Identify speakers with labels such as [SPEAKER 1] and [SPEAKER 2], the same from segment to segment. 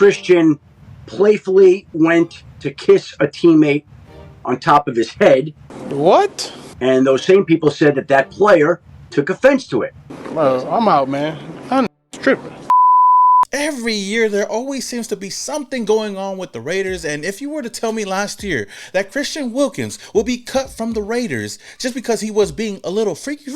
[SPEAKER 1] Christian playfully went to kiss a teammate on top of his head.
[SPEAKER 2] What?
[SPEAKER 1] And those same people said that that player took offense to it.
[SPEAKER 2] I'm out, man. I'm tripping.
[SPEAKER 3] Every year, there always seems to be something going on with the Raiders, and if you were to tell me last year that Christian Wilkins will be cut from the Raiders just because he was being a little freaky,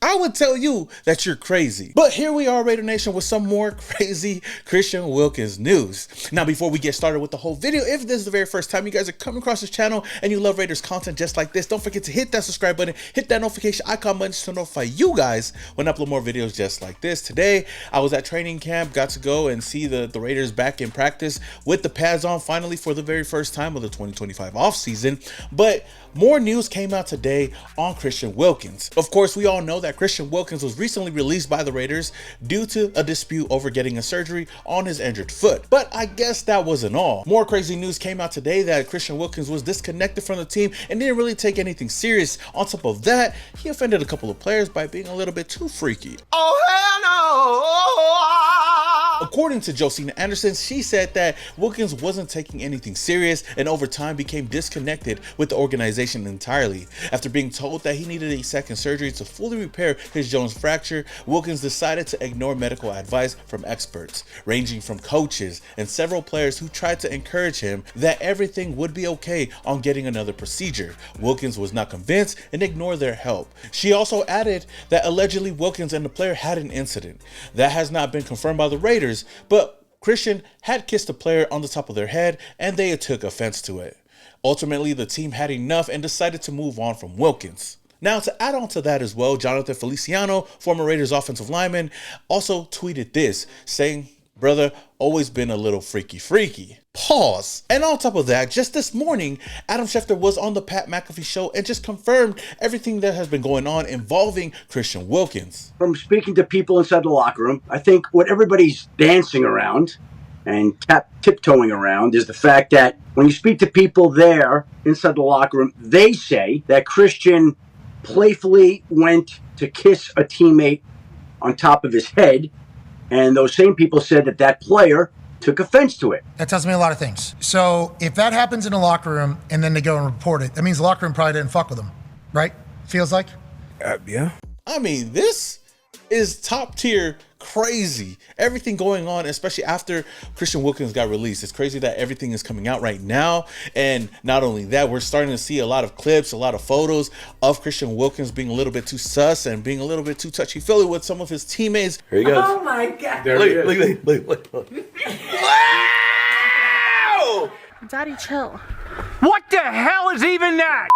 [SPEAKER 3] I would tell you that you're crazy. But here we are, Raider Nation, with some more crazy Christian Wilkins news. Now, before we get started with the whole video, if this is the very first time you guys are coming across this channel and you love Raiders content just like this, don't forget to hit that subscribe button, hit that notification icon button to notify you guys when I upload more videos just like this. Today, I was at training camp, got to go and see the Raiders back in practice with the pads on finally for the very first time of the 2025 offseason. But more news came out today on Christian Wilkins. Of course, we all know that Christian Wilkins was recently released by the Raiders due to a dispute over getting a surgery on his injured foot. But I guess that wasn't all. More crazy news came out today that Christian Wilkins was disconnected from the team and didn't really take anything serious. On top of that, he offended a couple of players by being a little bit too freaky.
[SPEAKER 4] Oh, hell no!
[SPEAKER 3] According to Josina Anderson, she said that Wilkins wasn't taking anything serious and over time became disconnected with the organization entirely. After being told that he needed a second surgery to fully repair his Jones fracture, Wilkins decided to ignore medical advice from experts, ranging from coaches and several players who tried to encourage him that everything would be okay on getting another procedure. Wilkins was not convinced and ignored their help. She also added that allegedly Wilkins and the player had an incident. That has not been confirmed by the Raiders, but Christian had kissed the player on the top of their head and they took offense to it. Ultimately, the team had enough and decided to move on from Wilkins. Now, to add on to that as well, Jonathan Feliciano, former Raiders offensive lineman, also tweeted this, saying, "Brother, always been a little freaky. Pause. And on top of that, just this morning, Adam Schefter was on the Pat McAfee show and just confirmed everything that has been going on involving Christian Wilkins.
[SPEAKER 1] From speaking to people inside the locker room, I think what everybody's dancing around and tiptoeing around is the fact that when you speak to people there inside the locker room, they say that Christian playfully went to kiss a teammate on top of his head, and those same people said that that player took offense to it.
[SPEAKER 5] That tells me a lot of things. So if that happens in a locker room and then they go and report it, that means the locker room probably didn't fuck with them, right? Feels like?
[SPEAKER 2] Yeah.
[SPEAKER 3] I mean, this is top tier crazy. Everything going on, especially after Christian Wilkins got released. It's crazy that everything is coming out right now. And not only that, we're starting to see a lot of clips, a lot of photos of Christian Wilkins being a little bit too sus and being a little bit too touchy-feely with some of his teammates.
[SPEAKER 6] Here he goes.
[SPEAKER 4] Oh my God.
[SPEAKER 6] There look.
[SPEAKER 4] Wow!
[SPEAKER 7] Daddy, chill.
[SPEAKER 4] What the hell is even that?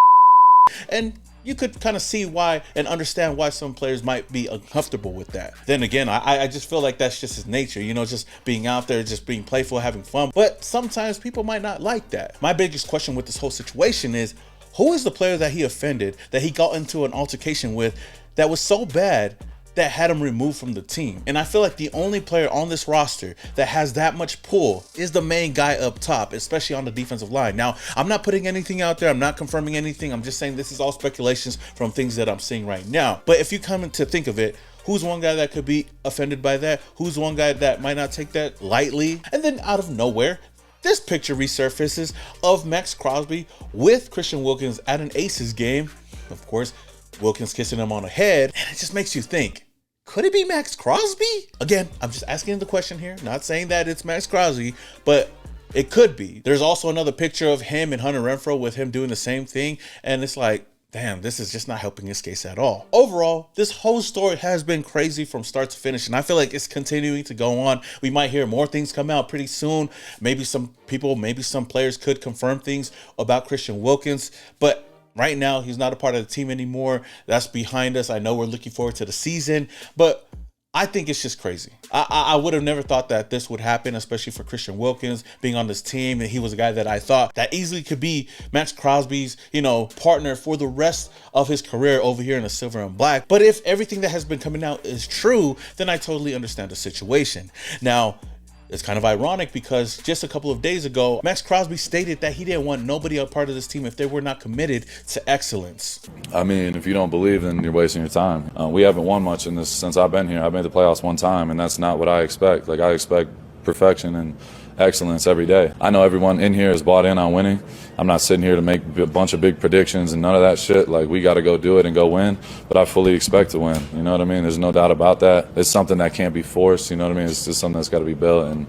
[SPEAKER 3] And you could kind of see why and understand why some players might be uncomfortable with that. Then again, I just feel like that's just his nature, you know, just being out there, just being playful, having fun. But sometimes people might not like that. My biggest question with this whole situation is, who is the player that he offended, that he got into an altercation with, that was so bad that had him removed from the team? And I feel like the only player on this roster that has that much pull is the main guy up top, especially on the defensive line. Now, I'm not putting anything out there. I'm not confirming anything. I'm just saying this is all speculations from things that I'm seeing right now. But if you come to think of it, who's one guy that could be offended by that? Who's one guy that might not take that lightly? And then out of nowhere, this picture resurfaces of Max Crosby with Christian Wilkins at an Aces game. Of course, Wilkins kissing him on the head, and it just makes you think, could it be Max Crosby? Again, I'm just asking the question here, not saying that it's Max Crosby, but it could be. There's also another picture of him and Hunter Renfrow with him doing the same thing, and it's like, damn, this is just not helping his case at all. Overall, this whole story has been crazy from start to finish, and I feel like it's continuing to go on. We might hear more things come out pretty soon. Maybe some people, maybe some players could confirm things about Christian Wilkins, but right now, he's not a part of the team anymore. That's behind us. I know we're looking forward to the season, but I think it's just crazy. I would have never thought that this would happen, especially for Christian Wilkins being on this team. And he was a guy that I thought that easily could be Max Crosby's, partner for the rest of his career over here in the silver and black. But if everything that has been coming out is true, then I totally understand the situation. Now, it's kind of ironic because just a couple of days ago, Max Crosby stated that he didn't want nobody a part of this team if they were not committed to excellence.
[SPEAKER 6] I mean, if you don't believe, then you're wasting your time. We haven't won much in this since I've been here. I've made the playoffs one time, and that's not what I expect. Like, I expect perfection and excellence every day. I know everyone in here is bought in on winning. I'm not sitting here to make a bunch of big predictions and none of that shit. Like, we got to go do it and go win, but I fully expect to win. You know what I mean? There's no doubt about that. It's something that can't be forced. You know what I mean? It's just something that's got to be built, and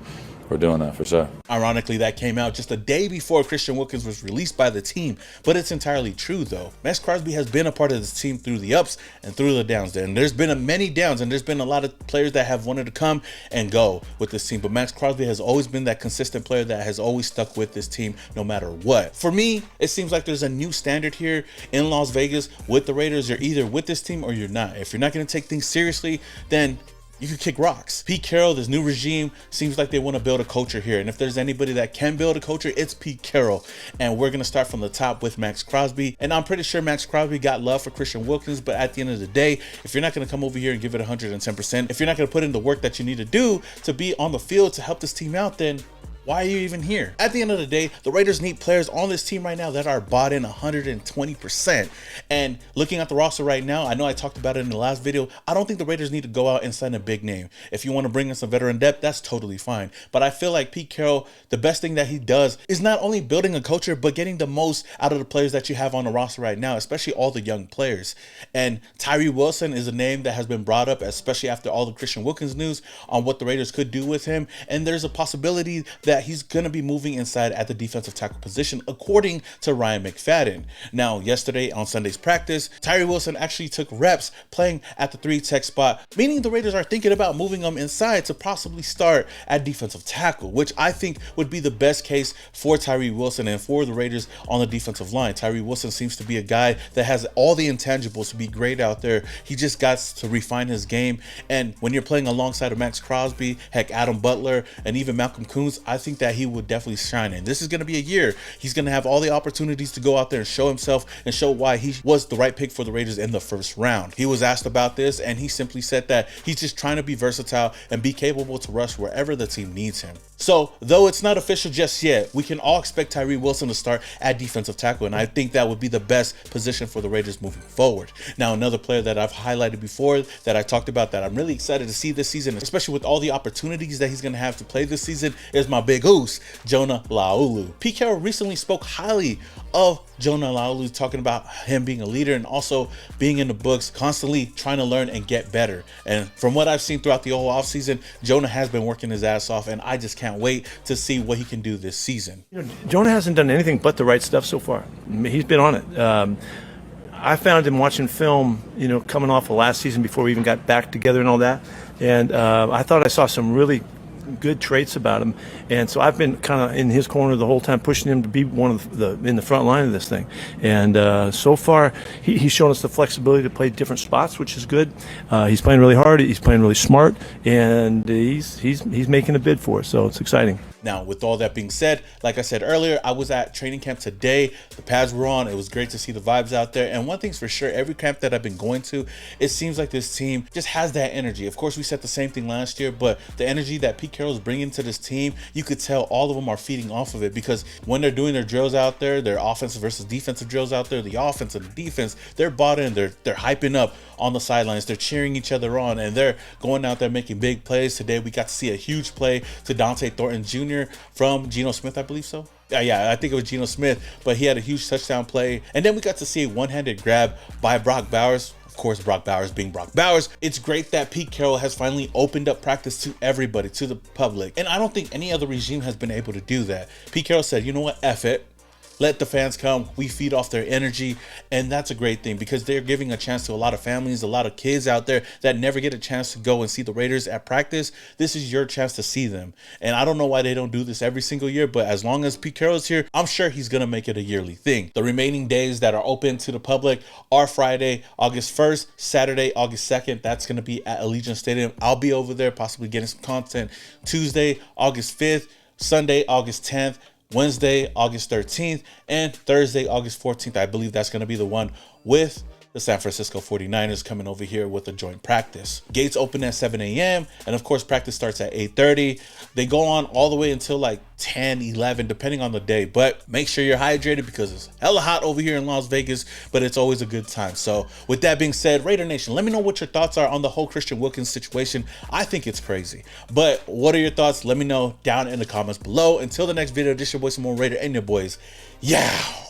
[SPEAKER 6] we're doing that for sure.
[SPEAKER 3] Ironically, that came out just a day before Christian Wilkins was released by the team, but it's entirely true though. Max Crosby has been a part of this team through the ups and through the downs, and there's been many downs, and there's been a lot of players that have wanted to come and go with this team, but Max Crosby has always been that consistent player that has always stuck with this team no matter what. For me, it seems like there's a new standard here in Las Vegas with the Raiders. You're either with this team or you're not. If you're not going to take things seriously, then you could kick rocks. Pete Carroll, this new regime, seems like they want to build a culture here. And if there's anybody that can build a culture, it's Pete Carroll. And we're going to start from the top with Max Crosby. And I'm pretty sure Max Crosby got love for Christian Wilkins. But at the end of the day, if you're not going to come over here and give it 110%, if you're not going to put in the work that you need to do to be on the field to help this team out, then why are you even here? At the end of the day, the Raiders need players on this team right now that are bought in 120%. And looking at the roster right now, I know I talked about it in the last video. I don't think the Raiders need to go out and sign a big name. If you want to bring in some veteran depth, that's totally fine. But I feel like Pete Carroll, the best thing that he does is not only building a culture, but getting the most out of the players that you have on the roster right now, especially all the young players. And Tyree Wilson is a name that has been brought up, especially after all the Christian Wilkins news on what the Raiders could do with him. And there's a possibility that he's going to be moving inside at the defensive tackle position, according to Ryan McFadden. Now, yesterday on Sunday's practice, Tyree Wilson actually took reps playing at the 3-tech spot, meaning the Raiders are thinking about moving him inside to possibly start at defensive tackle, which I think would be the best case for Tyree Wilson and for the Raiders on the defensive line. Tyree Wilson seems to be a guy that has all the intangibles to be great out there. He just got to refine his game. And when you're playing alongside of Max Crosby, heck, Adam Butler, and even Malcolm Koonce, I think that he would definitely shine in. This is going to be a year. He's going to have all the opportunities to go out there and show himself and show why he was the right pick for the Raiders in the first round. He was asked about this, and he simply said that he's just trying to be versatile and be capable to rush wherever the team needs him. So, though it's not official just yet, we can all expect Tyree Wilson to start at defensive tackle, and I think that would be the best position for the Raiders moving forward. Now, another player that I've highlighted before that I talked about that I'm really excited to see this season, especially with all the opportunities that he's going to have to play this season, is my big goose, Jonah Laulu. Pete Carroll recently spoke highly of Jonah Laulu, talking about him being a leader and also being in the books, constantly trying to learn and get better. And from what I've seen throughout the whole offseason, Jonah has been working his ass off, and I just can't wait to see what he can do this season.
[SPEAKER 7] You know, Jonah hasn't done anything but the right stuff so far. He's been on it. I found him watching film, you know, coming off of last season before we even got back together and all that. And I thought I saw some really good traits about him, and so I've been kind of in his corner the whole time, pushing him to be one of the in the front line of this thing. And so far, he's shown us the flexibility to play different spots, which is good. He's playing really hard. He's playing really smart, and he's making a bid for us. So it's exciting.
[SPEAKER 3] Now, with all that being said, like I said earlier, I was at training camp today. The pads were on. It was great to see the vibes out there. And one thing's for sure, every camp that I've been going to, it seems like this team just has that energy. Of course, we said the same thing last year, but the energy that Pete Carroll's bringing to this team, you could tell all of them are feeding off of it, because when they're doing their drills out there, their offensive versus defensive drills out there, the offense and the defense, they're bought in. They're hyping up on the sidelines. They're cheering each other on, and they're going out there making big plays. Today, we got to see a huge play to Dante Thornton Jr. from Geno Smith, I believe so. Yeah, I think it was Geno Smith, but he had a huge touchdown play. And then we got to see a one-handed grab by Brock Bowers. Of course, Brock Bowers being Brock Bowers. It's great that Pete Carroll has finally opened up practice to everybody, to the public. And I don't think any other regime has been able to do that. Pete Carroll said, you know what, F it. Let the fans come. We feed off their energy, and that's a great thing, because they're giving a chance to a lot of families, a lot of kids out there that never get a chance to go and see the Raiders at practice. This is your chance to see them, and I don't know why they don't do this every single year, but as long as Pete Carroll's here, I'm sure he's going to make it a yearly thing. The remaining days that are open to the public are Friday, August 1st, Saturday, August 2nd. That's going to be at Allegiant Stadium. I'll be over there possibly getting some content. Tuesday, August 5th, Sunday, August 10th, Wednesday, August 13th, and Thursday, August 14th. I believe that's going to be the one with the San Francisco 49ers coming over here with a joint practice. Gates open at 7 a.m. and of course practice starts at 8:30. They go on all the way until like 10, 11, depending on the day. But make sure you're hydrated because it's hella hot over here in Las Vegas, but it's always a good time. So with that being said, Raider Nation, let me know what your thoughts are on the whole Christian Wilkins situation. I think it's crazy, but what are your thoughts? Let me know down in the comments below. Until the next video, this your boy Simone Raider and your boys. Yeah.